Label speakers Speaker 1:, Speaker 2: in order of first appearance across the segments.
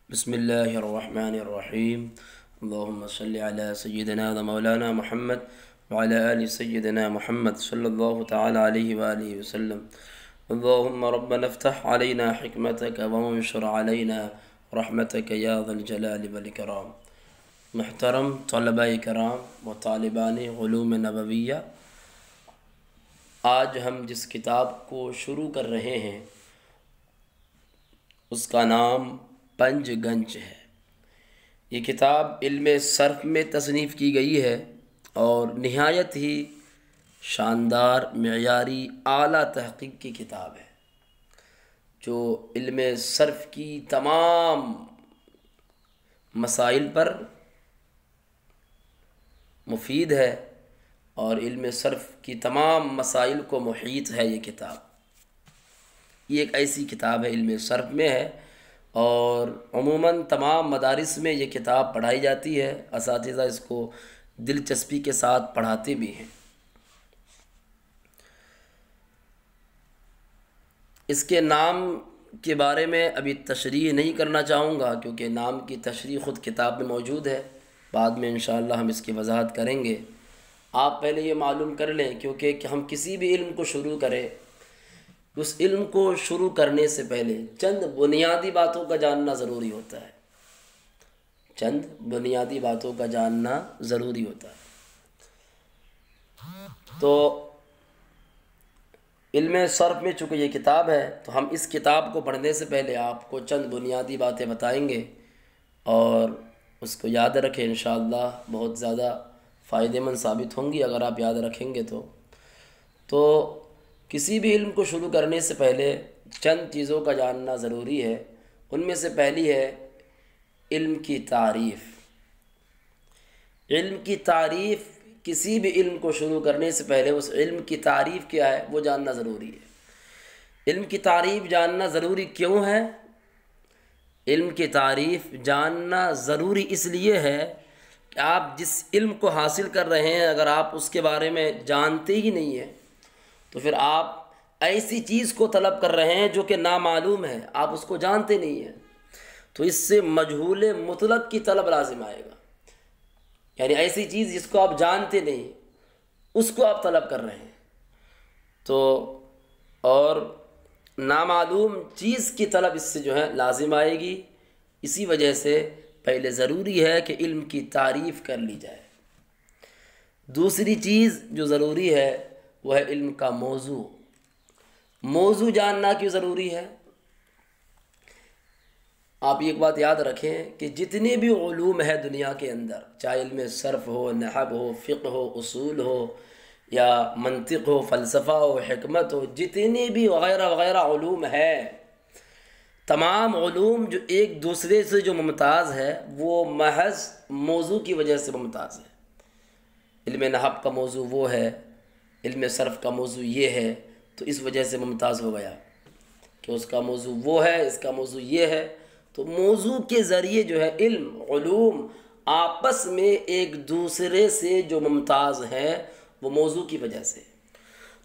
Speaker 1: بسم الله الرحمن الرحيم. اللهم صل على سيدنا ومولانا محمد وعلى آل سيدنا محمد صلى الله تعالى عليه وآله وسلم. اللهم ربنا افتح علينا حكمتك وانشر علينا رحمتك يا ذا الجلال والإكرام. محترم طلباء کرام و طالبان علوم نبویہ، آج ہم جس کتاب کو شروع کر رہے ہیں اس کا نام پنج گنج ہے۔ یہ کتاب علم صرف میں تصنیف کی گئی ہے اور نہایت ہی شاندار، معیاری، اعلیٰ تحقیق کی کتاب ہے جو علم صرف کی تمام مسائل پر مفید ہے اور علم صرف کی تمام مسائل کو محیط ہے۔ یہ کتاب یہ ایک ایسی کتاب ہے، علم صرف میں ہے اور عموماً تمام مدارس میں یہ کتاب پڑھائی جاتی ہے۔ اساتذہ اس کو دلچسپی کے ساتھ پڑھاتے بھی ہیں۔ اس کے نام کے بارے میں ابھی تشریح نہیں کرنا چاہوں گا کیونکہ نام کی تشریح خود کتاب میں موجود ہے، بعد میں انشاءاللہ ہم اس کی وضاحت کریں گے۔ آپ پہلے یہ معلوم کر لیں کیونکہ ہم کسی بھی علم کو شروع کریں، اس علم کو شروع کرنے سے پہلے چند بنیادی باتوں کا جاننا ضروری ہوتا ہے۔ چند بنیادی باتوں کا جاننا ضروری ہوتا ہے۔ تو علم صرف میں چونکہ یہ کتاب ہے تو ہم اس کتاب کو پڑھنے سے پہلے آپ کو چند بنیادی باتیں بتائیں گے اور اس کو یاد رکھیں، انشاءاللہ بہت زیادہ فائدہ مند ثابت ہوں گی اگر آپ یاد رکھیں گے تو کسی بھی علم کو شروع کرنے سے پہلے چند چیزوں کا جاننا ضروری ہے۔ ان میں سے پہلی ہے علم کی تعریف۔ علم کی تعریف، کسی بھی علم کو شروع کرنے سے پہلے اس علم کی تعریف کیا ہے وہ جاننا ضروری ہے۔ علم کی تعریف جاننا ضروری کیوں ہے؟ علم کی تعریف جاننا ضروری اس لیے ہے کہ آپ جس علم کو حاصل کر رہے ہیں اگر آپ اس کے بارے میں جانتے ہی نہیں ہیں تو پھر آپ ایسی چیز کو طلب کر رہے ہیں جو کہ نامعلوم ہے، آپ اس کو جانتے نہیں ہیں، تو اس سے مجہول مطلق کی طلب لازم آئے گا۔ یعنی ایسی چیز جس کو آپ جانتے نہیں اس کو آپ طلب کر رہے ہیں، تو اور نامعلوم چیز کی طلب اس سے جو ہے لازم آئے گی۔ اسی وجہ سے پہلے ضروری ہے کہ علم کی تعریف کر لی جائے۔ دوسری چیز جو ضروری ہے وہ ہے علم کا موضوع۔ موضوع جاننا کیوں ضروری ہے؟ آپ ایک بات یاد رکھیں کہ جتنے بھی علوم ہے دنیا کے اندر، چاہے علم صرف ہو، نحو ہو، فقہ ہو، اصول ہو یا منطق ہو، فلسفہ ہو، حکمت ہو، جتنے بھی وغیرہ وغیرہ علوم ہے، تمام علوم جو ایک دوسرے سے جو ممتاز ہے وہ محض موضوع کی وجہ سے ممتاز ہے۔ علم نحو کا موضوع وہ ہے، علم صرف کا موضوع یہ ہے، تو اس وجہ سے ممتاز ہو گیا کہ اس کا موضوع وہ ہے، اس کا موضوع یہ ہے۔ تو موضوع کے ذریعے جو ہے علوم آپس میں ایک دوسرے سے جو ممتاز ہیں وہ موضوع کی وجہ سے۔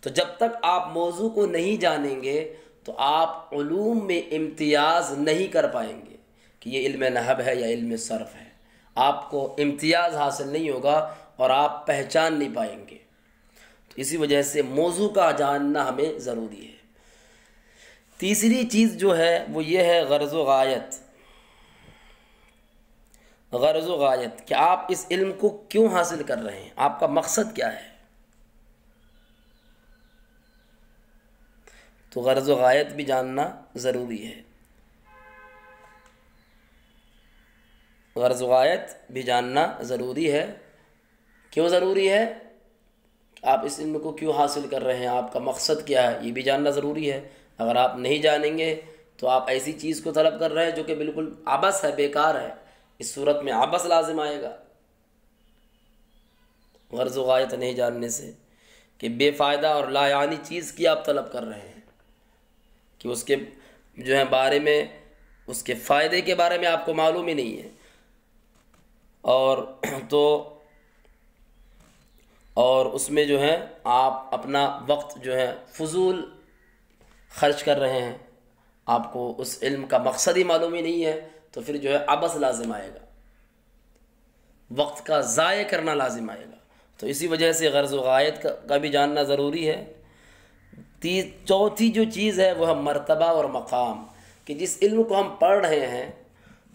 Speaker 1: تو جب تک آپ موضوع کو نہیں جانیں گے تو آپ علوم میں امتیاز نہیں کر پائیں گے کہ یہ علم نحو ہے یا علم صرف ہے۔ آپ کو امتیاز حاصل نہیں ہوگا اور آپ پہچان نہیں پائیں گے۔ تو اسی وجہ سے موضوع کا جاننا ہمیں ضروری ہے۔ تیسری چیز جو ہے وہ یہ ہے غرض و غایت۔ غرض و غایت کہ آپ اس علم کو کیوں حاصل کر رہے ہیں، آپ کا مقصد کیا ہے۔ تو غرض و غایت بھی جاننا ضروری ہے۔ غرض و غایت بھی جاننا ضروری ہے۔ کیوں ضروری ہے؟ آپ اس علم کو کیوں حاصل کر رہے ہیں، آپ کا مقصد کیا ہے، یہ بھی جاننا ضروری ہے۔ اگر آپ نہیں جانیں گے تو آپ ایسی چیز کو طلب کر رہے ہیں جو کہ بالکل عبث ہے، بیکار ہے۔ اس صورت میں عبث لازم آئے گا غرض و غایت نہیں جاننے سے، کہ بے فائدہ اور لا یعنی چیز کی آپ طلب کر رہے ہیں کہ اس کے جو ہے بارے میں، اس کے فائدے کے بارے میں آپ کو معلوم ہی نہیں ہے، اور اس میں جو ہے آپ اپنا وقت جو ہے فضول خرچ کر رہے ہیں، آپ کو اس علم کا مقصد ہی معلوم ہی نہیں ہے، تو پھر جو ہے عبث لازم آئے گا، وقت کا ضائع کرنا لازم آئے گا۔ تو اسی وجہ سے غرض و غایت کا بھی جاننا ضروری ہے۔ چوتھی جو چیز ہے وہ ہے مرتبہ اور مقام، کہ جس علم کو ہم پڑھ رہے ہیں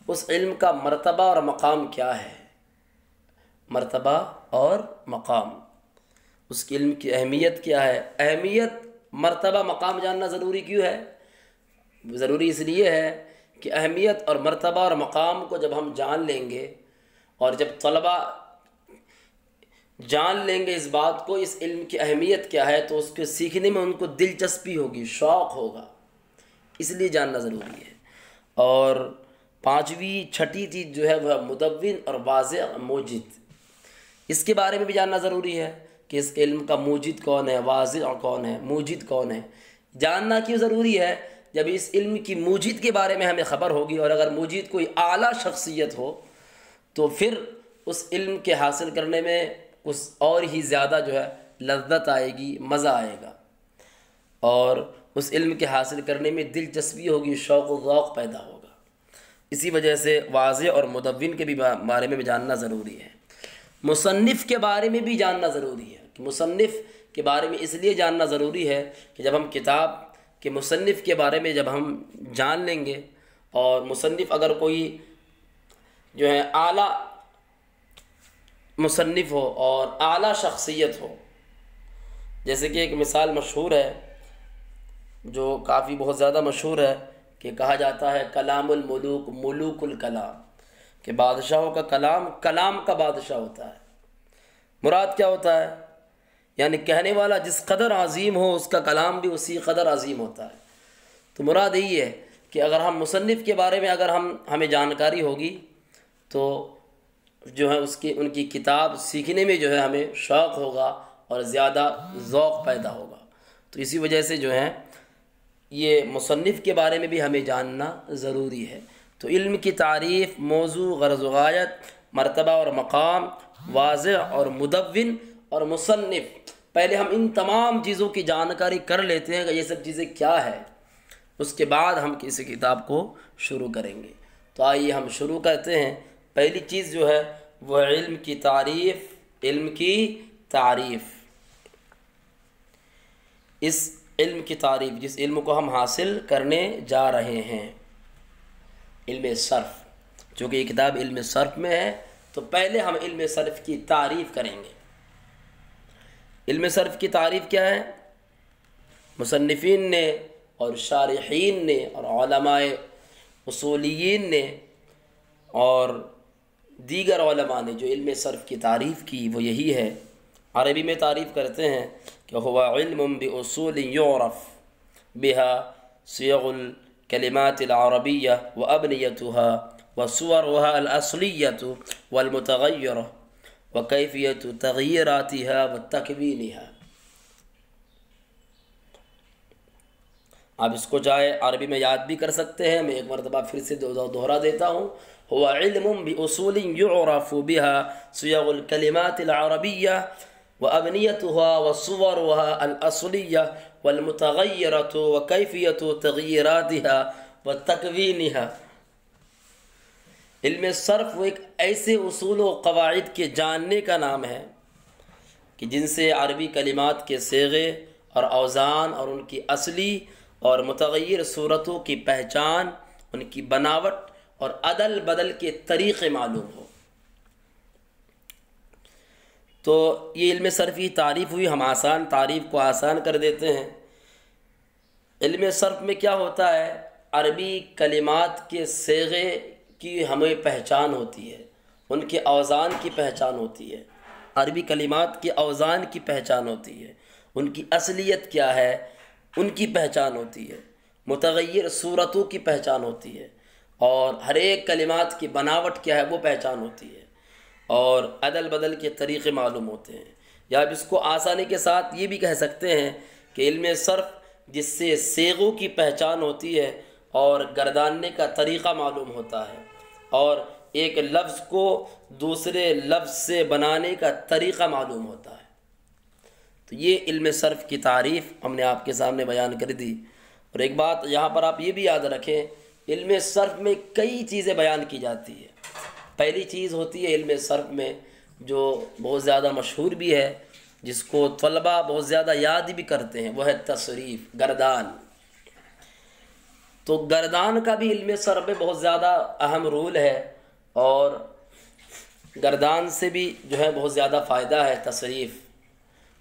Speaker 1: اس علم کا مرتبہ اور مقام کیا ہے۔ مرتبہ اور مقام، اس کے علم کی اہمیت کیا ہے۔ اہمیت، مرتبہ، مقام جاننا ضروری کیوں ہے؟ ضروری اس لیے ہے کہ اہمیت اور مرتبہ اور مقام کو جب ہم جان لیں گے، اور جب طلبہ جان لیں گے اس بات کو، اس علم کی اہمیت کیا ہے، تو اس کو سیکھنے میں ان کو دلچسپی ہوگی، شوق ہوگا، اس لیے جاننا ضروری ہے۔ اور پانچویں چھٹی چیز جو ہے وہ ہے مدون اور واضح موجد، اس کے بارے میں بھی جاننا ضروری ہے کہ اس کے علم کا موجد کون ہے، واضح کون ہے، موجد کون ہے۔ جاننا کیوں ضروری ہے؟ جب اس علم کی موجد کے بارے میں ہمیں خبر ہوگی، اور اگر موجد کوئی اعلیٰ شخصیت ہو تو پھر اس علم کے حاصل کرنے میں اس اور ہی زیادہ جو ہے لذت آئے گی، مزہ آئے گا، اور اس علم کے حاصل کرنے میں دلچسپی ہوگی، شوق و ذوق پیدا ہوگا۔ اسی وجہ سے واضح اور مدون کے بھی بارے میں بھی جاننا ضروری ہے۔ مصنف کے بارے میں بھی جاننا ضروری ہے، کہ مصنف کے بارے میں اس لیے جاننا ضروری ہے کہ جب ہم کتاب کے مصنف کے بارے میں جب ہم جان لیں گے، اور مصنف اگر کوئی جو ہے اعلیٰ مصنف ہو اور اعلیٰ شخصیت ہو، جیسے کہ ایک مثال مشہور ہے جو کافی بہت زیادہ مشہور ہے، کہ کہا جاتا ہے کلام الملوک ملوک الکلام، کہ بادشاہوں کا کلام کلام کا بادشاہ ہوتا ہے۔ مراد کیا ہوتا ہے؟ یعنی کہنے والا جس قدر عظیم ہو اس کا کلام بھی اسی قدر عظیم ہوتا ہے۔ تو مراد یہی ہے کہ اگر ہم مصنف کے بارے میں اگر ہمیں جانکاری ہوگی تو جو ہے ان کی کتاب سیکھنے میں جو ہے ہمیں شوق ہوگا اور زیادہ ذوق پیدا ہوگا۔ تو اسی وجہ سے جو ہے یہ مصنف کے بارے میں بھی ہمیں جاننا ضروری ہے۔ تو علم کی تعریف، موضوع، غرض و غایت، مرتبہ اور مقام، واضح اور مدون اور مصنف، پہلے ہم ان تمام چیزوں کی جانکاری کر لیتے ہیں کہ یہ سب چیزیں کیا ہے، اس کے بعد ہم کسی کتاب کو شروع کریں گے۔ تو آئیے ہم شروع کرتے ہیں۔ پہلی چیز جو ہے وہ علم کی تعریف۔ علم کی تعریف، اس علم کی تعریف، جس علم کو ہم حاصل کرنے جا رہے ہیں، علم صرف، چونکہ یہ کتاب علم صرف میں ہے تو پہلے ہم علم صرف کی تعریف کریں گے۔ علم صرف کی تعریف کیا ہے؟ مصنفین نے اور شارحین نے اور علماء اصولیین نے اور دیگر علماء نے جو علم صرف کی تعریف کی وہ یہی ہے۔ عربی میں تعریف کرتے ہیں کہ هو علم بأصول يعرف بها صيغ الكلمات العربية وأبنيتها وصورها الأصلية والمتغيرة وكيفية تغييراتها وتكوينها۔ آپ اس کو چاہے عربی میں یاد بھی کر سکتے ہیں، میں ایک مرتبہ پھر سے دوہرا دیتا ہوں۔ هو علم بأصول يعرف بها صيغ الكلمات العربية وأبنيتها وصورها الأصلية والمتغيرة وكيفية تغييراتها وتكوينها۔ علم صرف وہ ایک ایسے اصول و قواعد کے جاننے کا نام ہے کہ جن سے عربی کلمات کے صیغے اور اوزان اور ان کی اصلی اور متغیر صورتوں کی پہچان، ان کی بناوٹ اور عدل بدل کے طریقے معلوم ہو۔ تو یہ علم صرف کی تعریف ہوئی۔ ہم آسان تعریف کو آسان کر دیتے ہیں۔ علم صرف میں کیا ہوتا ہے؟ عربی کلمات کے صیغے کی ہمیں پہچان ہوتی ہے، ان کے اوزان کی پہچان ہوتی ہے، عربی کلمات کے اوزان کی پہچان ہوتی ہے، ان کی اصلیت کیا ہے ان کی پہچان ہوتی ہے، متغیر صورتوں کی پہچان ہوتی ہے، اور ہر ایک کلمات کی بناوٹ کیا ہے وہ پہچان ہوتی ہے، اور عدل بدل کے طریقے معلوم ہوتے ہیں۔ یا اب اس کو آسانی کے ساتھ یہ بھی کہہ سکتے ہیں کہ علم صرف جس سے صیغوں کی پہچان ہوتی ہے اور گرداننے کا طریقہ معلوم ہوتا ہے، اور ایک لفظ کو دوسرے لفظ سے بنانے کا طریقہ معلوم ہوتا ہے۔ تو یہ علم صرف کی تعریف ہم نے آپ کے سامنے بیان کر دی۔ اور ایک بات یہاں پر آپ یہ بھی یاد رکھیں علم صرف میں کئی چیزیں بیان کی جاتی ہے۔ پہلی چیز ہوتی ہے علم صرف میں جو بہت زیادہ مشہور بھی ہے، جس کو طلباء بہت زیادہ یاد بھی کرتے ہیں، وہ ہے تصریف، گردان۔ تو گردان کا بھی علم صرف میں بہت زیادہ اہم رول ہے، اور گردان سے بھی جو ہے بہت زیادہ فائدہ ہے تصریف۔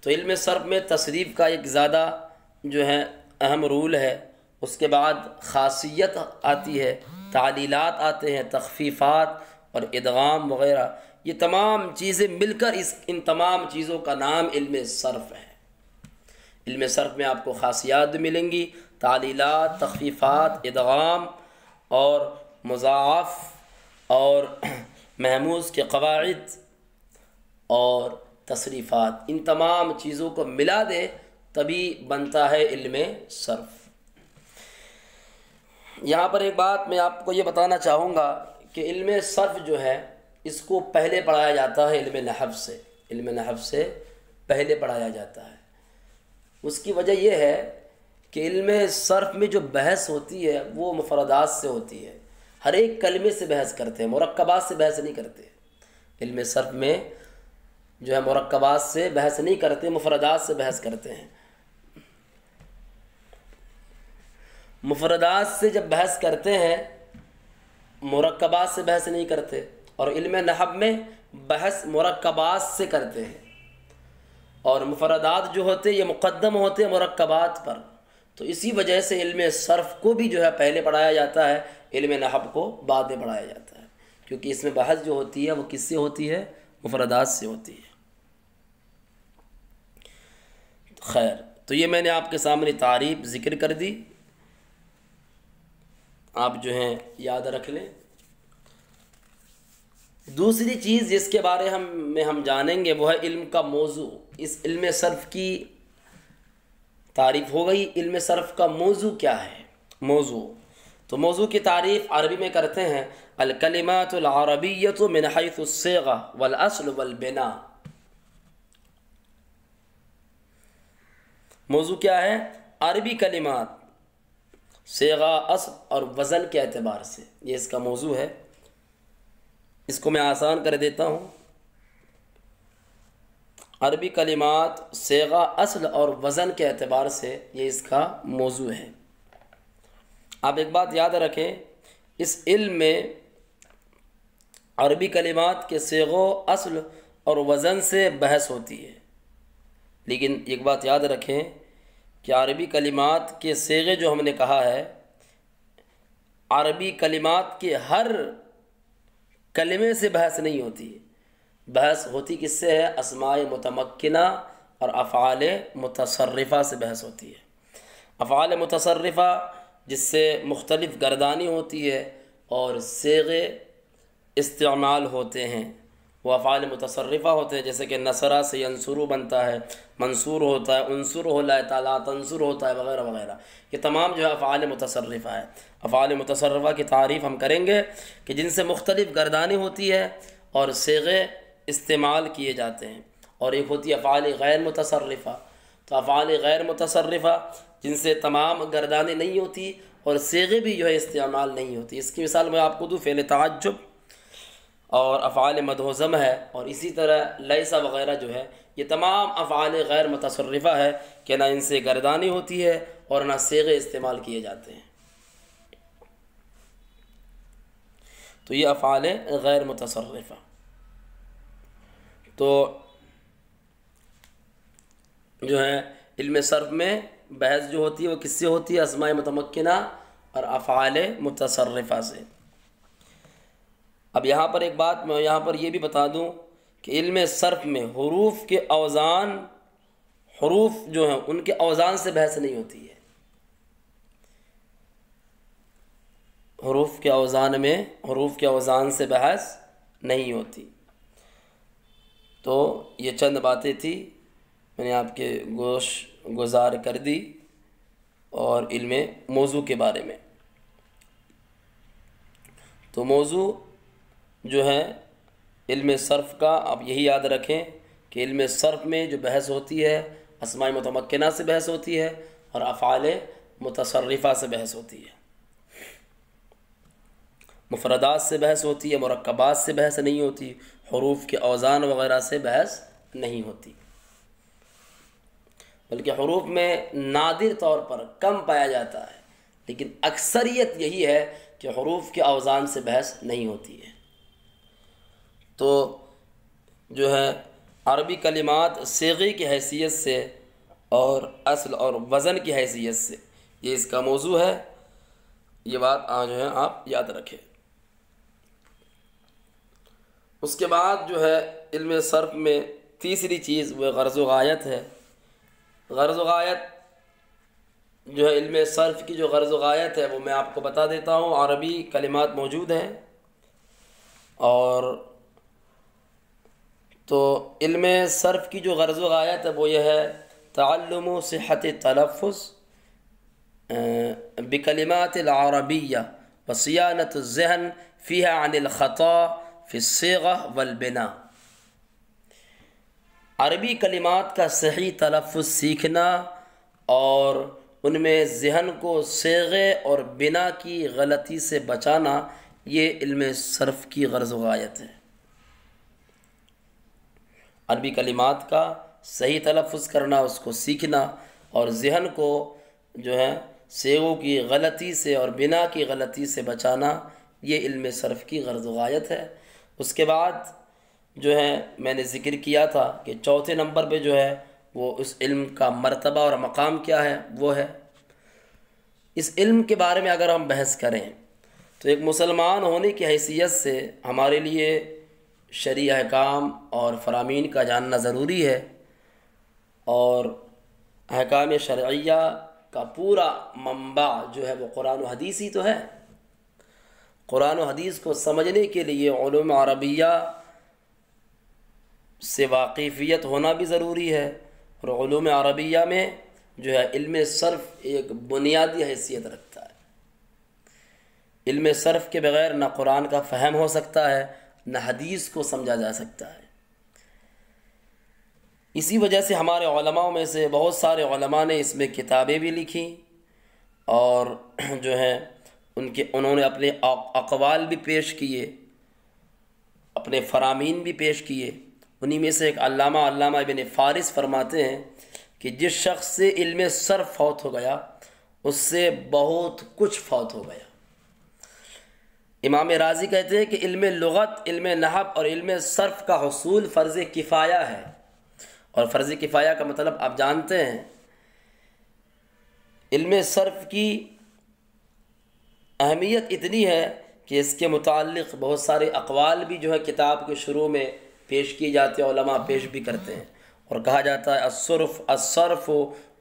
Speaker 1: تو علم صرف میں تصریف کا ایک زیادہ جو ہے اہم رول ہے۔ اس کے بعد خاصیت آتی ہے، تعلیلات آتے ہیں، تخفیفات اور ادغام وغیرہ، یہ تمام چیزیں مل کر ان تمام چیزوں کا نام علم صرف ہے۔ علم صرف میں آپ کو خاصیات ملیں گی، تعلیلات، تخفیفات، ادغام اور مضاعف اور محموز کے قواعد اور تصریفات، ان تمام چیزوں کو ملا دے تبھی بنتا ہے علم صرف۔ یہاں پر ایک بات میں آپ کو یہ بتانا چاہوں گا کہ علم صرف جو ہے اس کو پہلے پڑھایا جاتا ہے علم نحو سے، علم نحو سے پہلے پڑھایا جاتا ہے۔ اس کی وجہ یہ ہے کہ علم صرف میں جو بحث ہوتی ہے وہ مفردات سے ہوتی ہے، ہر ایک کلمے سے بحث کرتے ہیں، مرکبات سے بحث نہیں کرتے۔ علم صرف میں جو ہے مرکبات سے بحث نہیں کرتے، مفردات سے بحث کرتے ہیں۔ مفردات سے جب بحث کرتے ہیں، مرکبات سے بحث نہیں کرتے، اور علم نحو میں بحث مرکبات سے کرتے ہیں، اور مفردات جو ہوتے ہیں یہ مقدم ہوتے ہیں مرکبات پر۔ تو اسی وجہ سے علم صرف کو بھی جو ہے پہلے پڑھایا جاتا ہے، علم نحو کو بعد میں پڑھایا جاتا ہے، کیونکہ اس میں بحث جو ہوتی ہے وہ کس سے ہوتی ہے؟ مفردات سے ہوتی ہے۔ خیر، تو یہ میں نے آپ کے سامنے تعریف ذکر کر دی، آپ جو ہیں یاد رکھ لیں۔ دوسری چیز جس کے بارے میں ہم جانیں گے وہ ہے علم کا موضوع۔ اس علم صرف کی تعریف ہو گئی، علم صرف کا موضوع کیا ہے؟ موضوع، تو موضوع کی تعریف عربی میں کرتے ہیں الکلمات العربیۃ من حیث الصیغہ والاصل والبناء۔ موضوع کیا ہے؟ عربی کلمات، صیغہ، اصل اور وزن کے اعتبار سے، یہ اس کا موضوع ہے۔ اس کو میں آسان کر دیتا ہوں، عربی کلمات، صیغہ، اصل اور وزن کے اعتبار سے یہ اس کا موضوع ہے۔ آپ ایک بات یاد رکھیں، اس علم میں عربی کلمات کے صیغوں، اصل اور وزن سے بحث ہوتی ہے، لیکن ایک بات یاد رکھیں کہ عربی کلمات کے صیغے جو ہم نے کہا ہے، عربی کلمات کے ہر کلمے سے بحث نہیں ہوتی، بحث ہوتی کس سے ہے؟ اسماء متمکنہ اور افعال متصرفہ سے بحث ہوتی ہے۔ افعال متصرفہ جس سے مختلف گردانی ہوتی ہے اور صیغے استعمال ہوتے ہیں، وہ افعال متصرفہ ہوتے ہیں، جیسے کہ نصرہ سے ینصرو بنتا ہے، منصور ہوتا ہے، انصر ہو اللہ تعالیٰ، تنصر ہوتا ہے، وغیرہ وغیرہ۔ یہ تمام جو ہے افعال متصرفہ ہے۔ افعال متصرفہ کی تعریف ہم کریں گے کہ جن سے مختلف گردانی ہوتی ہے اور صیغے استعمال کیے جاتے ہیں، اور ایک ہوتی ہے افعال غیر متصرفہ۔ تو افعال غیر متصرفہ جن سے تمام گردانی نہیں ہوتی اور صیغے بھی جو ہے استعمال نہیں ہوتی، اس کی مثال میں آپ کو دوں، فعل تعجب اور افعال مدح و ذم ہے، اور اسی طرح لیسا وغیرہ جو ہے، یہ تمام افعال غیر متصرفہ ہے کہ نہ ان سے گردانی ہوتی ہے اور نہ صیغے استعمال کیے جاتے ہیں۔ تو یہ افعال غیر متصرفہ۔ تو جو ہے علم صرف میں بحث جو ہوتی ہے وہ کس سے ہوتی ہے؟ اسماء متمکنہ اور افعال متصرفہ سے۔ اب یہاں پر ایک بات میں یہاں پر یہ بھی بتا دوں کہ علم صرف میں حروف کے اوزان، حروف جو ہیں ان کے اوزان سے بحث نہیں ہوتی ہے۔ حروف کے اوزان میں، حروف کے اوزان سے بحث نہیں ہوتی۔ تو یہ چند باتیں تھی، میں نے آپ کے گوش گزار کر دی، اور علم موضوع کے بارے میں۔ تو موضوع جو ہے علم صرف کا، آپ یہی یاد رکھیں کہ علم صرف میں جو بحث ہوتی ہے اسماء متمکنہ سے بحث ہوتی ہے اور افعال متصرفہ سے بحث ہوتی ہے۔ مفردات سے بحث ہوتی ہے، مرکبات سے بحث نہیں ہوتی، حروف کے اوزان وغیرہ سے بحث نہیں ہوتی، بلکہ حروف میں نادر طور پر کم پایا جاتا ہے، لیکن اکثریت یہی ہے کہ حروف کے اوزان سے بحث نہیں ہوتی ہے۔ تو جو ہے عربی کلمات صیغے کی حیثیت سے اور اصل اور وزن کی حیثیت سے یہ اس کا موضوع ہے، یہ بات جو ہے آپ یاد رکھیں۔ اس کے بعد جو ہے علم صرف میں تیسری چیز وہ غرض و غایت ہے۔ غرض و غایت جو ہے علم صرف کی جو غرض و غایت ہے وہ میں آپ کو بتا دیتا ہوں۔ عربی کلمات موجود ہیں، اور تو علم صرف کی جو غرض و غایت ہے وہ یہ ہے تعلم صحت تلفظ بکلمات العربیہ وصیانۃ الذہن فیہا عن الخطا فی الصیغہ والبناء۔ عربی کلمات کا صحیح تلفظ سیکھنا اور ان میں ذہن کو صیغے اور بنا کی غلطی سے بچانا، یہ علم صرف کی غرض و غایت ہے۔ عربی کلمات کا صحیح تلفظ کرنا، اس کو سیکھنا اور ذہن کو جو ہے صیغوں کی غلطی سے اور بنا کی غلطی سے بچانا، یہ علم صرف کی غرض و غایت ہے۔ اس کے بعد جو ہے میں نے ذکر کیا تھا کہ چوتھے نمبر پہ جو ہے وہ اس علم کا مرتبہ اور مقام کیا ہے، وہ ہے اس علم کے بارے میں اگر ہم بحث کریں تو ایک مسلمان ہونے کی حیثیت سے ہمارے لیے شرعی احکام اور فرامین کا جاننا ضروری ہے، اور احکام شرعیہ کا پورا منبع جو ہے وہ قرآن و حدیث ہی تو ہے۔ قرآن و حدیث کو سمجھنے کے لیے علوم عربیہ سے واقفیت ہونا بھی ضروری ہے، اور علوم عربیہ میں جو ہے علم صرف ایک بنیادی حیثیت رکھتا ہے۔ علم صرف کے بغیر نہ قرآن کا فہم ہو سکتا ہے، نہ حدیث کو سمجھا جا سکتا ہے۔ اسی وجہ سے ہمارے علماء میں سے بہت سارے علماء نے اس میں کتابیں بھی لکھی، اور جو ہے انہوں نے اپنے اقوال بھی پیش کیے، اپنے فرامین بھی پیش کیے۔ انہی میں سے ایک علامہ ابن فارس فرماتے ہیں کہ جس شخص سے علم صرف فوت ہو گیا اس سے بہت کچھ فوت ہو گیا۔ امام رازی کہتے ہیں کہ علم لغت، علم نحو اور علم صرف کا حصول فرض کفایہ ہے، اور فرض کفایہ کا مطلب آپ جانتے ہیں۔ علم صرف کی اہمیت اتنی ہے کہ اس کے متعلق بہت سارے اقوال بھی جو ہے کتاب کے شروع میں پیش کیے جاتے ہیں، علماء پیش بھی کرتے ہیں، اور کہا جاتا ہے الصرف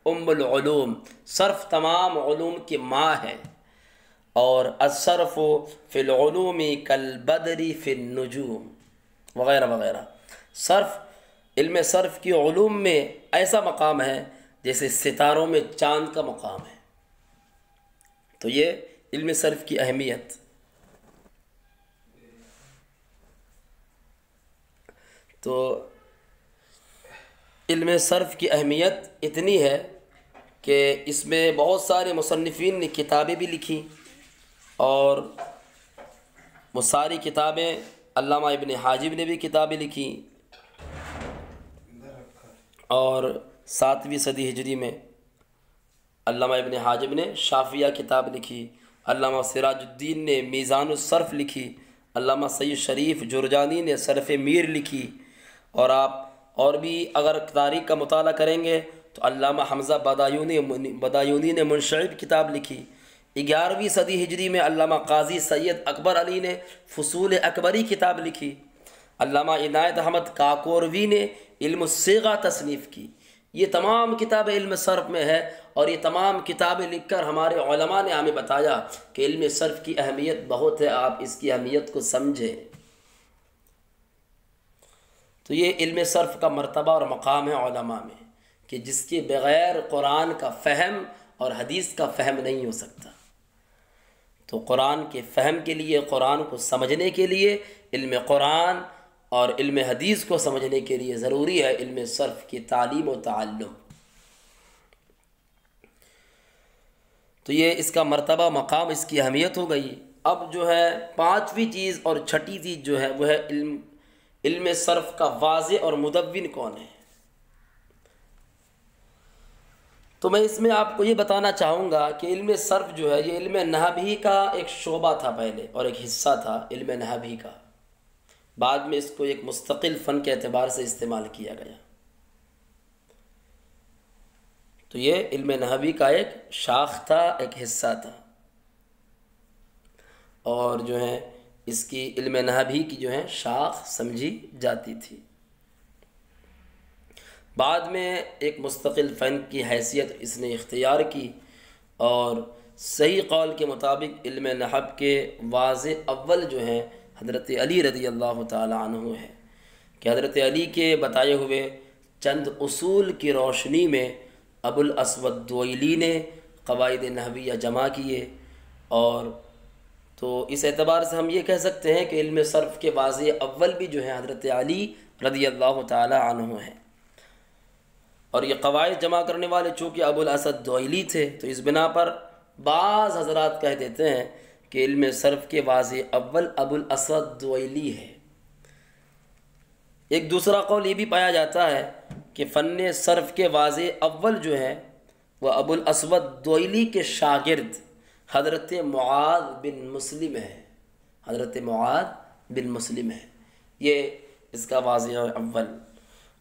Speaker 1: ام العلوم، صرف تمام علوم کی ماں ہے، اور الصرف فی العلوم کالبدر فی النجوم وغیرہ وغیرہ۔ علم صرف کی علوم میں ایسا مقام ہے جیسے ستاروں میں چاند کا مقام ہے۔ تو یہ علم صرف کی اہمیت۔ تو علم صرف کی اہمیت اتنی ہے کہ اس میں بہت سارے مصنفین نے کتابیں بھی لکھی، اور وہ ساری کتابیں علامہ ابن حاجب نے بھی کتابیں لکھی، اور 7ویں صدی ہجری میں علامہ ابن حاجب نے شافیہ کتاب لکھی، علامہ سراج الدین نے میزان الصرف لکھی، علامہ سید شریف جرجانی نے صرف میر لکھی، اور آپ اور بھی اگر تاریخ کا مطالعہ کریں گے تو علامہ حمزہ بدایونی نے منشعب کتاب لکھی۔ 11ویں صدی ہجری میں علامہ قاضی سید اکبر علی نے فصول اکبری کتاب لکھی، علامہ عنایت احمد کاکوروی نے علم الصیغہ تصنیف کی۔ یہ تمام کتابیں علم صرف میں ہے، اور یہ تمام کتابیں لکھ کر ہمارے علماء نے ہمیں بتایا کہ علم صرف کی اہمیت بہت ہے، آپ اس کی اہمیت کو سمجھیں۔ تو یہ علم صرف کا مرتبہ اور مقام ہے علماء میں، کہ جس کے بغیر قرآن کا فہم اور حدیث کا فہم نہیں ہو سکتا۔ تو قرآن کے فہم کے لیے، قرآن کو سمجھنے کے لیے علم قرآن اور علم حدیث کو سمجھنے کے لیے ضروری ہے علم صرف کی تعلیم و تعلم۔ تو یہ اس کا مرتبہ، مقام، اس کی اہمیت ہو گئی۔ اب جو ہے پانچویں چیز اور چھٹی چیز جو ہے وہ ہے علم صرف کا واضح اور مدون کون ہے. تو میں اس میں آپ کو یہ بتانا چاہوں گا کہ علم صرف جو ہے یہ علم نحو ہی کا ایک شعبہ تھا پہلے اور ایک حصہ تھا علم نحو ہی کا. بعد میں اس کو ایک مستقل فن کے اعتبار سے استعمال کیا گیا. تو یہ علم نحوی کا ایک شاخ تھا، ایک حصہ تھا، اور جو ہے اس کی علم نحوی کی جو ہے شاخ سمجھی جاتی تھی. بعد میں ایک مستقل فن کی حیثیت اس نے اختیار کی، اور صحیح قول کے مطابق علم نحو کے واضح اول جو ہیں حضرت علی رضی اللہ تعالی عنہ ہے، کہ حضرت علی کے بتائے ہوئے چند اصول کی روشنی میں ابو الاسود دوئلی نے قواعد نحویہ جمع کیے. اور تو اس اعتبار سے ہم یہ کہہ سکتے ہیں کہ علم صرف کے واضح اول بھی جو ہے حضرت علی رضی اللہ تعالی عنہ ہیں. اور یہ قواعد جمع کرنے والے چونکہ ابو الاسد دوئلی تھے، تو اس بنا پر بعض حضرات کہہ دیتے ہیں کہ علم صرف کے واضح اول ابو الاسد دوئلی ہے. ایک دوسرا قول یہ بھی پایا جاتا ہے کہ فن صرف کے واضح اول جو ہے وہ ابو الاسود دوئلی کے شاگرد حضرت معاذ بن مسلم ہے. حضرت معاذ بن مسلم ہے، یہ اس کا واضح اول.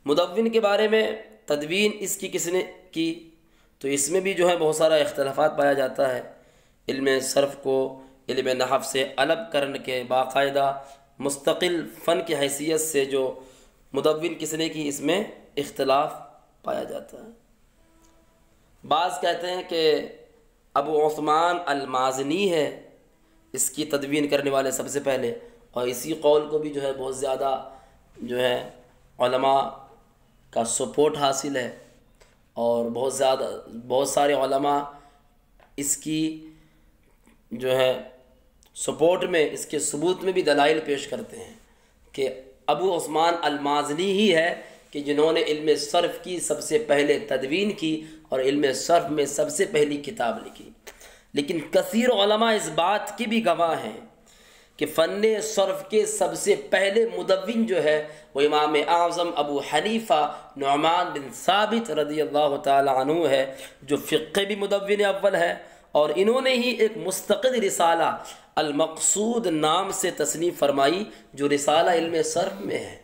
Speaker 1: مدون کے بارے میں تدوین اس کی کس نے کی، تو اس میں بھی جو ہے بہت سارا اختلافات پایا جاتا ہے. علم صرف کو علم نحو سے الگ کرنے کے باقاعدہ مستقل فن کی حیثیت سے جو مدون کس نے کی، اس میں اختلاف پایا جاتا ہے. بعض کہتے ہیں کہ ابو عثمان المازنی ہے اس کی تدوین کرنے والے سب سے پہلے، اور اسی قول کو بھی جو ہے بہت زیادہ جو ہے علماء کا سپورٹ حاصل ہے، اور بہت سارے علماء اس کی جو ہے سپورٹ میں، اس کے ثبوت میں بھی دلائل پیش کرتے ہیں کہ ابو عثمان المازنی ہی ہے کہ جنہوں نے علم صرف کی سب سے پہلے تدوین کی اور علم صرف میں سب سے پہلی کتاب لکھی. لیکن کثیر علماء اس بات کی بھی گواہ ہیں کہ فن صرف کے سب سے پہلے مدون جو ہے وہ امام اعظم ابو حنیفہ نعمان بن ثابت رضی اللہ تعالی عنہ ہے، جو فقہ بھی مدون اول ہے، اور انہوں نے ہی ایک مستقل رسالہ المقصود نام سے تصنیف فرمائی جو رسالہ علم صرف میں ہے.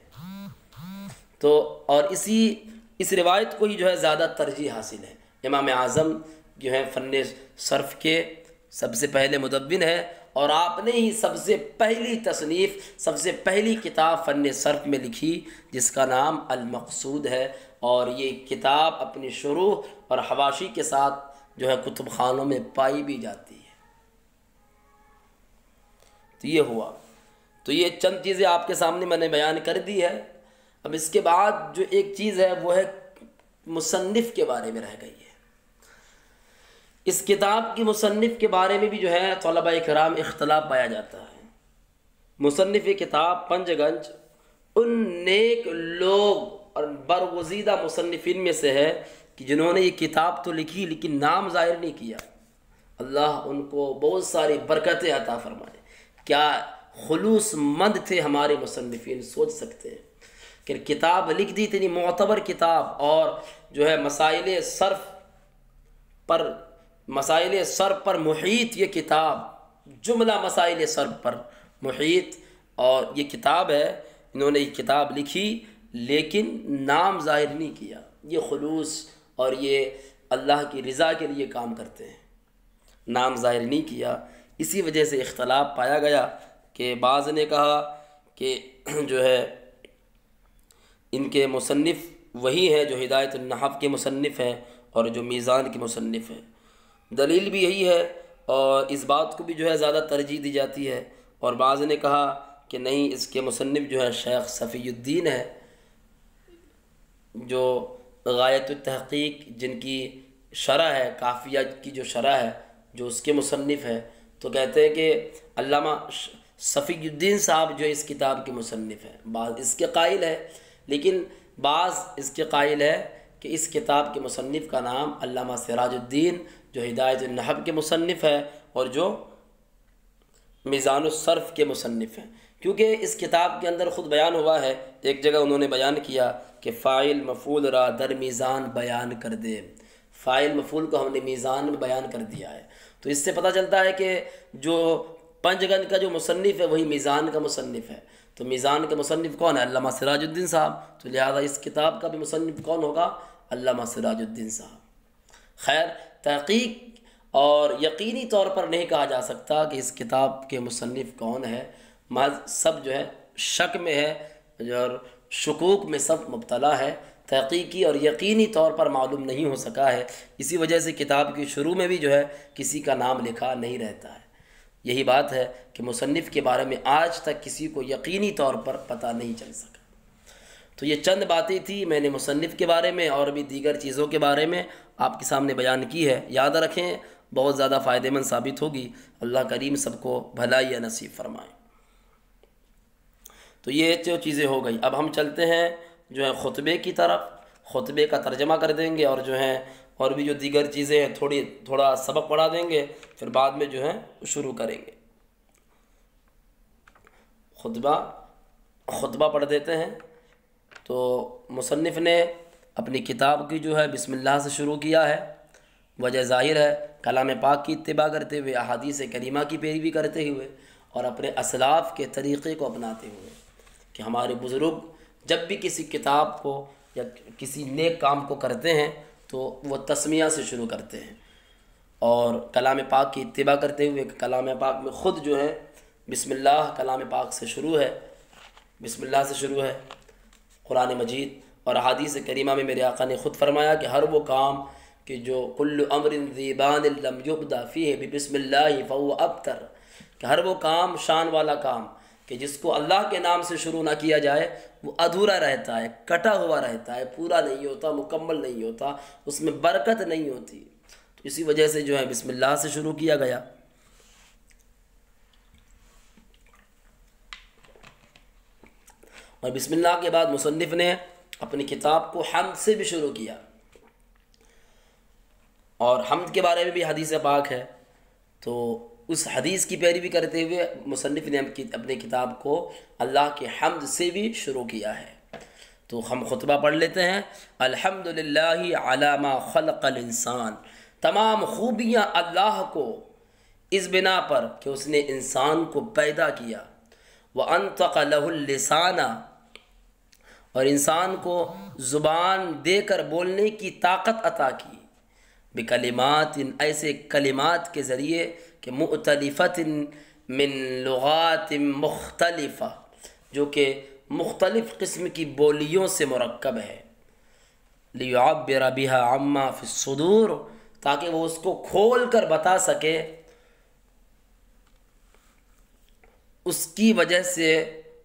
Speaker 1: تو اور اس روایت کو ہی جو ہے زیادہ ترجیح حاصل ہے. امام اعظم جو ہے فن صرف کے سب سے پہلے مدون ہے، اور آپ نے ہی سب سے پہلی تصنیف، سب سے پہلی کتاب فن صرف میں لکھی جس کا نام المقصود ہے، اور یہ کتاب اپنی شروح اور حواشی کے ساتھ جو ہے کتب خانوں میں پائی بھی جاتی ہے. تو یہ ہوا. تو یہ چند چیزیں آپ کے سامنے میں نے بیان کر دی ہے. اب اس کے بعد جو ایک چیز ہے وہ ہے مصنف کے بارے میں رہ گئی ہے. اس کتاب کی مصنف کے بارے میں بھی جو ہے طلباء کرام اختلاف پایا جاتا ہے. مصنف کتاب پنج گنج ان نیک لوگ اور برگزیدہ مصنفین میں سے ہے کہ جنہوں نے یہ کتاب تو لکھی لیکن نام ظاہر نہیں کیا. اللہ ان کو بہت ساری برکتیں عطا فرمائے. کیا خلوص مند تھے ہمارے مصنفین، سوچ سکتے ہیں کہ کتاب لکھ دی، اتنی معتبر کتاب، اور جو ہے مسائل صرف پر محیط یہ کتاب، جملہ مسائل صرف پر محیط، اور یہ کتاب ہے. انہوں نے یہ کتاب لکھی لیکن نام ظاہر نہیں کیا. یہ خلوص اور یہ اللہ کی رضا کے لیے کام کرتے ہیں، نام ظاہر نہیں کیا. اسی وجہ سے اختلاف پایا گیا کہ بعض نے کہا کہ جو ہے ان کے مصنف وہی ہے جو ہدایت النحو کے مصنف ہیں اور جو میزان کے مصنف ہیں. دلیل بھی یہی ہے، اور اس بات کو بھی جو ہے زیادہ ترجیح دی جاتی ہے. اور بعض نے کہا کہ نہیں، اس کے مصنف جو ہے شیخ صفی الدین ہے، جو غایت التحقیق جن کی شرح ہے، کافیہ کی جو شرح ہے، جو اس کے مصنف ہے. تو کہتے ہیں کہ علامہ صفی الدین صاحب جو اس کتاب کے مصنف ہیں. بعض اس کے قائل ہے، لیکن بعض اس کے قائل ہے کہ اس کتاب کے مصنف کا نام علامہ سراج الدین جو ہدایت النحو کے مصنف ہے، اور جو میزان الصرف کے مصنف ہیں، کیونکہ اس کتاب کے اندر خود بیان ہوا ہے، ایک جگہ انہوں نے بیان کیا کہ فاعل مفعول را در میزان بیان کر دے، فاعل مفعول کو ہم نے میزان میں بیان کر دیا ہے۔ تو اس سے پتہ چلتا ہے کہ جو پنج گن کا جو مصنف ہے وہی میزان کا مصنف ہے۔ تو میزان کا مصنف کون ہے؟ علامہ سراج الدین صاحب، تو لہذا اس کتاب کا بھی مصنف کون ہوگا؟ علامہ سراج الدین صاحب۔ خیر، تحقیق اور یقینی طور پر نہیں کہا جا سکتا کہ اس کتاب کے مصنف کون ہے، محض سب جو ہے شک میں ہے اور شکوک میں سب مبتلا ہے، تحقیقی اور یقینی طور پر معلوم نہیں ہو سکا ہے، اسی وجہ سے کتاب کی شروع میں بھی جو ہے کسی کا نام لکھا نہیں رہتا ہے۔ یہی بات ہے کہ مصنف کے بارے میں آج تک کسی کو یقینی طور پر پتہ نہیں چل سکا۔ تو یہ چند باتیں تھیں میں نے مصنف کے بارے میں اور بھی دیگر چیزوں کے بارے میں آپ کے سامنے بیان کی ہے، یاد رکھیں، بہت زیادہ فائدہ مند ثابت ہوگی۔ اللہ کریم سب کو بھلائی نصیب فرمائے۔ تو یہ جو چیزیں ہو گئی، اب ہم چلتے ہیں جو ہے خطبے کی طرف، خطبے کا ترجمہ کر دیں گے، اور جو ہے اور بھی جو دیگر چیزیں ہیں تھوڑا سبق پڑھا دیں گے، پھر بعد میں جو ہے شروع کریں گے۔ خطبہ پڑھ دیتے ہیں۔ تو مصنف نے اپنی کتاب کی جو ہے بسم اللہ سے شروع کیا ہے، وجہ ظاہر ہے کلام پاک کی اتباع کرتے ہوئے، احادیث کریمہ کی پیروی کرتے ہوئے، اور اپنے اسلاف کے طریقے کو اپناتے ہوئے کہ ہمارے بزرگ جب بھی کسی کتاب کو یا کسی نیک کام کو کرتے ہیں تو وہ تسمیہ سے شروع کرتے ہیں، اور کلام پاک کی اتباع کرتے ہوئے کلام پاک میں خود جو ہے بسم اللہ کلام پاک سے شروع ہے، بسم اللہ سے شروع ہے۔ قرآن مجید اور احادیث کریمہ میں میرے آقا نے خود فرمایا کہ ہر وہ کام کہ جو کل امر ذی بال لم یبدا فیہ بسم اللہ فہو ابتر، کہ ہر وہ کام شان والا کام کہ جس کو اللہ کے نام سے شروع نہ کیا جائے وہ ادھورا رہتا ہے، کٹا ہوا رہتا ہے، پورا نہیں ہوتا، مکمل نہیں ہوتا، اس میں برکت نہیں ہوتی۔ تو اسی وجہ سے جو ہے بسم اللہ سے شروع کیا گیا۔ اور بسم اللہ کے بعد مصنف نے اپنی کتاب کو حمد سے بھی شروع کیا، اور حمد کے بارے میں بھی حدیث پاک ہے، تو اس حدیث کی پیروی کرتے ہوئے مصنف نے اپنی کتاب کو اللہ کے حمد سے بھی شروع کیا ہے۔ تو ہم خطبہ پڑھ لیتے ہیں۔ الحمدللہ علی ما خلق الانسان، تمام خوبیاں اللہ کو اس بنا پر کہ اس نے انسان کو پیدا کیا، وَأَنْطَقَ لَهُ اللِّسَانَ، اور انسان کو زبان دے کر بولنے کی طاقت عطا کی، بکلمات، ایسے کلمات کے ذریعے کہ مختلفت من لغات مختلفہ، جو کہ مختلف قسم کی بولیوں سے مرکب ہے، لیعبر بها عما فی الصدور، تاکہ وہ اس کو کھول کر بتا سکے اس کی وجہ سے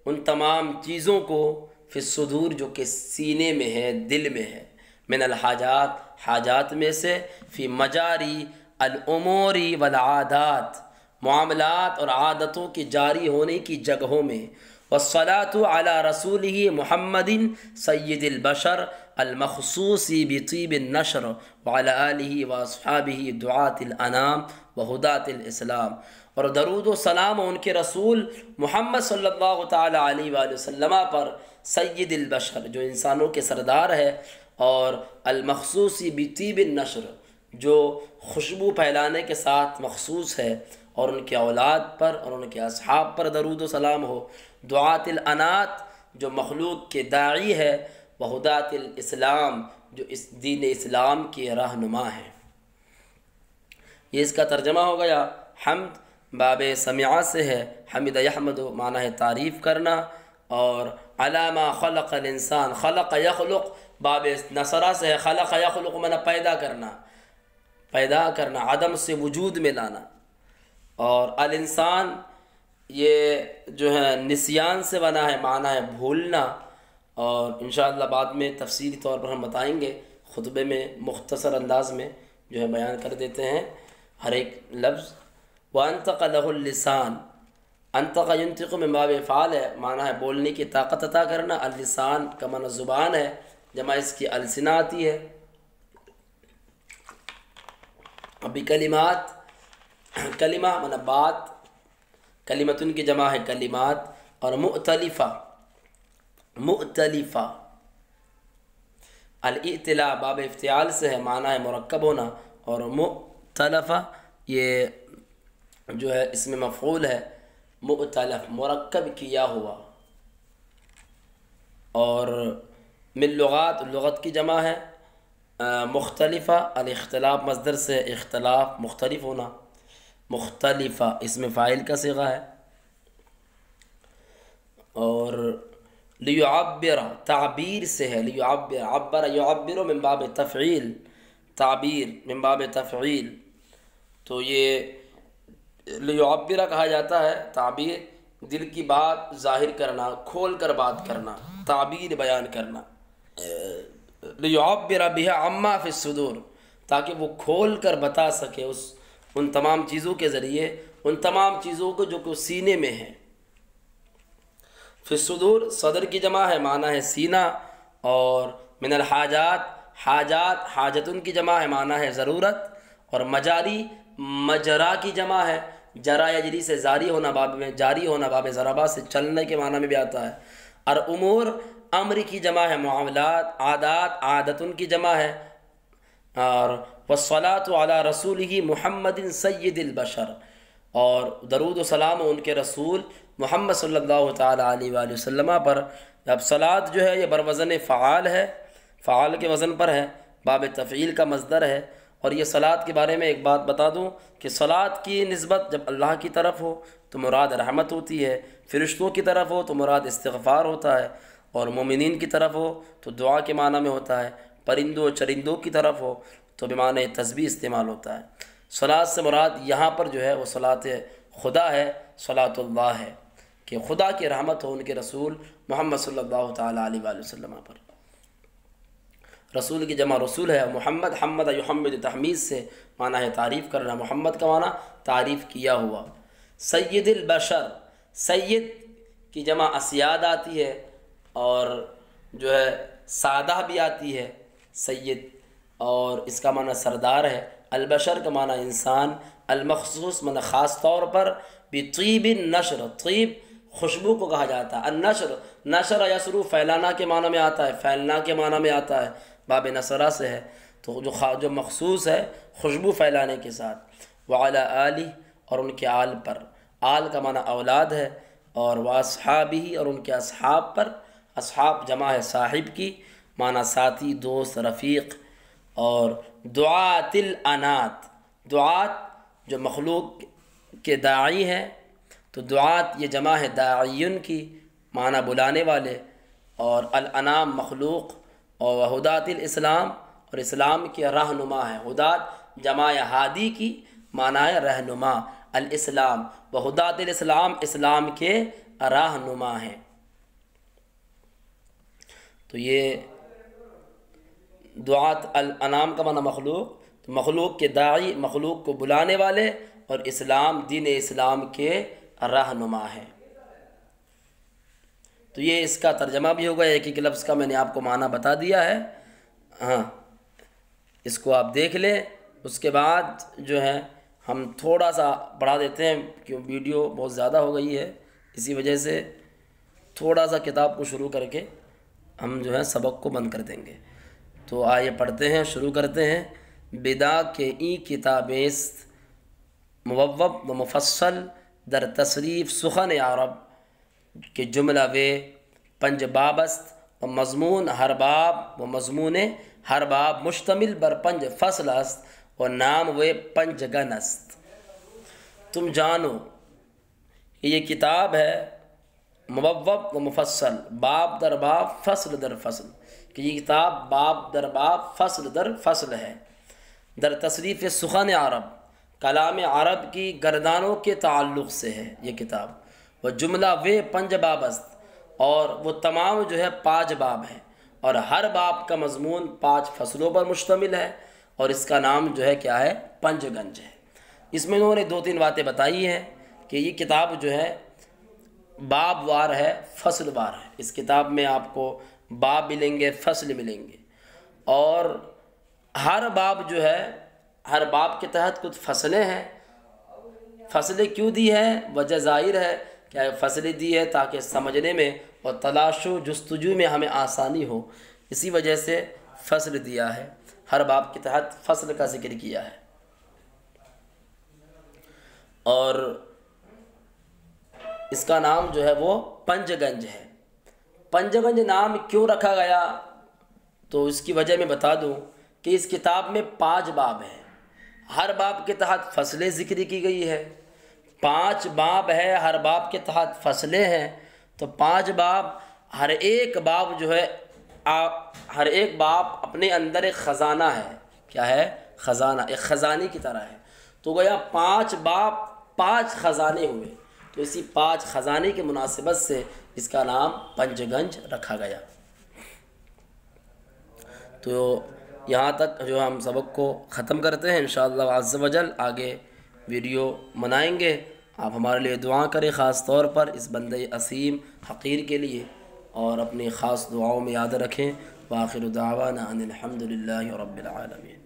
Speaker 1: ان تمام چیزوں کو فی الصدور جو کہ سینے میں ہے، دل میں ہے، من الحاجات، حاجات میں سے، فی مجاری الامور والعادات، معاملات اور عادتوں کے جاری ہونے کی جگہوں میں، والصلاة علی رسولہ محمد سید البشر المخصوص بطیب النشر وعلی آلہ واصحابہ دعاة الانام وہداة الاسلام، اور درود و سلام ان کے رسول محمد صلی اللہ تعالی علیہ وآلہ وسلم پر، سید البشر جو انسانوں کے سردار ہے، اور المخصوص بطیب النشر جو خوشبو پھیلانے کے ساتھ مخصوص ہے، اور ان کے اولاد پر اور ان کے اصحاب پر درود و سلام ہو، دعاۃ الانات جو مخلوق کے داعی ہے، وہداۃ الاسلام جو اس دین اسلام کے رہنما ہیں۔ یہ اس کا ترجمہ ہو گیا۔ حمد باب سمعہ سے ہے، حمد یحمد معنی ہے تعریف کرنا، اور علامہ خلق الانسان، خلق یخلق باب نصرہ سے ہے، خلق یخلق معنی پیدا کرنا، عدم سے وجود میں لانا، اور الانسان یہ جو ہے نسیان سے بنا ہے، معنی ہے بھولنا، اور انشاءاللہ بعد میں تفصیلی طور پر ہم بتائیں گے، خطبے میں مختصر انداز میں جو ہے بیان کر دیتے ہیں ہر ایک لفظ۔ وَأَنْطَقَ لَهُ اللِّسَانَ، انطق ينطق میں باب فعال ہے، معنی ہے بولنے کی طاقت عطا کرنا، اللسان کا معنی زبان ہے، جمع اس کی السنہ آتی ہے، ابھی کلمات، کلمہ معنی بات، کلمتن کی جمع ہے کلمات، اور مؤتلفہ الائتلاء باب افتعال سے ہے، معنی ہے مرکب ہونا، اور مؤتلفہ یہ جو ہے اس میں مفعول ہے، مؤتلف مرکب کیا ہوا۔ اور من لغت کی جمع ہے مختلفہ، الاختلاف مصدر سے اختلاف مختلف ہونا، مختلفہ اس میں فاعل کا صیغہ ہے۔ اور لیعبر تعبیر سے ہے، لیعبر عبر یعبر من باب تفعیل، تعبیر من باب تفعیل، تو یہ لیعبر کہا جاتا ہے تعبیر، دل کی بات ظاہر کرنا، کھول کر بات کرنا، تعبیر بیان کرنا۔ لیعبر بها عما فی الصدور، تاکہ وہ کھول کر بتا سکے ان تمام چیزوں کے ذریعے، ان تمام چیزوں کو جو کہ سینے میں ہیں۔ فی الصدور صدر کی جمع ہے، معنی ہے سینہ۔ اور من الحاجات حاجتن کی جمع ہے، معنی ہے ضرورت۔ اور مجاری مجرا کی جمع ہے، جرا یجری سے جاری ہونا، باب میں جاری ہونا، باب ضربہ سے چلنے کے معنی میں بھی آتا ہے۔ اور امور امر کی جمع ہے معاملات، عادات عادتن کی جمع ہے۔ اور والصلاۃ علی رسولہ محمد سید البشر، اور درود و سلام ان کے رسول محمد صلی اللہ تعالیٰ علیہ وآلہ وسلم پر۔ اب صلاۃ جو ہے یہ بروزن فعال ہے، فعال کے وزن پر ہے، باب تفعیل کا مصدر ہے۔ اور یہ صلاۃ کے بارے میں ایک بات بتا دوں کہ صلاۃ کی نسبت جب اللہ کی طرف ہو تو مراد رحمت ہوتی ہے، فرشتوں کی طرف ہو تو مراد استغفار ہوتا ہے، اور مومنین کی طرف ہو تو دعا کے معنی میں ہوتا ہے، پرندوں چرندوں کی طرف ہو تو بمعنی تسبیح استعمال ہوتا ہے۔ صلاۃ سے مراد یہاں پر جو ہے وہ صلاۃ خدا ہے، صلاۃ اللہ ہے، کہ خدا کی رحمت ہو ان کے رسول محمد صلی اللہ تعالیٰ علیہ وآلہ وسلم پر۔ رسول کی جمع رسول ہے، محمد حمد یحمد تحمید سے معنی ہے تعریف کرنا، محمد کا معنی تعریف کیا ہوا۔ سید البشر، سید کی جمع اسیاد آتی ہے، اور جو ہے سادہ بھی آتی ہے سید، اور اس کا معنی سردار ہے۔ البشر کا معنی انسان، المخصوص معنی خاص طور پر، بطیب النشر، طیب خوشبو کو کہا جاتا ہے۔ النشر نشر یسرو پھیلانا کے معنی میں آتا ہے، پھیلنا کے معنی میں آتا ہے، باب نصرہ سے ہے، تو جو مخصوص ہے خوشبو پھیلانے کے ساتھ۔ وعلی آلہ، اور ان کے آل پر، آل کا معنی اولاد ہے، اور واصحابہ، اور ان کے اصحاب پر، اصحاب جمع ہے صاحب کی، معنی ساتھی دوست رفیق۔ اور دعات الانات، دعات جو مخلوق کے داعی ہیں، تو دعات یہ جمع ہے داعین کی، معنی بلانے والے، اور الانام مخلوق، اور ہدات الاسلام، اور اسلام کے رہنما ہے۔ ہدات جمع ہادی کی، معنی ہے رہنما، الاسلام و ہدات الاسلام اسلام کے رہنما ہیں۔ تو یہ دعات الانام کا معنی مخلوق، تو مخلوق کے داعی، مخلوق کو بلانے والے، اور اسلام دین اسلام کے رہنما ہے۔ تو یہ اس کا ترجمہ بھی ہوگا، ایک ایک لفظ کا میں نے آپ کو معنی بتا دیا ہے، ہاں اس کو آپ دیکھ لیں۔ اس کے بعد جو ہے ہم تھوڑا سا بڑھا دیتے ہیں، کیوں ویڈیو بہت زیادہ ہو گئی ہے، اسی وجہ سے تھوڑا سا کتاب کو شروع کر کے ہم جو ہے سبق کو بند کر دیں گے۔ تو آئیے پڑھتے ہیں، شروع کرتے ہیں۔ بدا کے ای کتابیست موب و مفصل در تصریف سخن عرب کہ جملہ وے پنج بابست و مضمون ہر باب و مضمون ہر باب مشتمل بر پنج فصل است و نام وے پنج گن است۔ تم جانو کہ یہ کتاب ہے مبوب و مفصل، باب در باب فصل در فصل، کہ یہ کتاب باب در باب فصل در فصل ہے۔ در تصریف سخن عرب، کلام عرب کی گردانوں کے تعلق سے ہے یہ کتاب۔ وہ جملہ وے پنج باب است، اور وہ تمام جو ہے 5 باب ہیں، اور ہر باب کا مضمون 5 فصلوں پر مشتمل ہے، اور اس کا نام جو ہے کیا ہے، پنج گنج ہے۔ اس میں انہوں نے 2-3 باتیں بتائی ہیں کہ یہ کتاب جو ہے باب وار ہے، فصل وار ہے۔ اس کتاب میں آپ کو باب ملیں گے، فصل ملیں گے، اور ہر باب جو ہے، ہر باب کے تحت کچھ فصلیں ہیں، فصلیں کیوں دی ہیں؟ وجہ ظاہر ہے کہ فصلیں دی ہے تاکہ سمجھنے میں اور تلاش و جستجو میں ہمیں آسانی ہو، اسی وجہ سے فصل دیا ہے، ہر باب کے تحت فصل کا ذکر کیا ہے۔ اور اس کا نام جو ہے وہ پنج گنج ہے۔ پنج گنج نام کیوں رکھا گیا؟ تو اس کی وجہ میں بتا دوں کہ اس کتاب میں 5 باب ہیں، ہر باب کے تحت فصلیں ذکر کی گئی ہے، 5 باب ہے، ہر باب کے تحت فصلیں ہیں، تو 5 باب، ہر ایک باب جو ہے ہر ایک باب اپنے اندر ایک خزانہ ہے۔ کیا ہے؟ خزانہ، ایک خزانے کی طرح ہے۔ تو گویا 5 باب 5 خزانے ہوئے، تو اسی 5 خزانے کی مناسبت سے اس کا نام پنج گنج رکھا گیا۔ تو یہاں تک جو ہم سبق کو ختم کرتے ہیں، انشاءاللہ عز و جل آگے ویڈیو بنائیں گے۔ آپ ہمارے لیے دعا کریں، خاص طور پر اس بندہ عظیم حقیر کے لیے، اور اپنی خاص دعاؤں میں یاد رکھیں۔ وآخر دعوانا ان الحمد للہ رب العالمین۔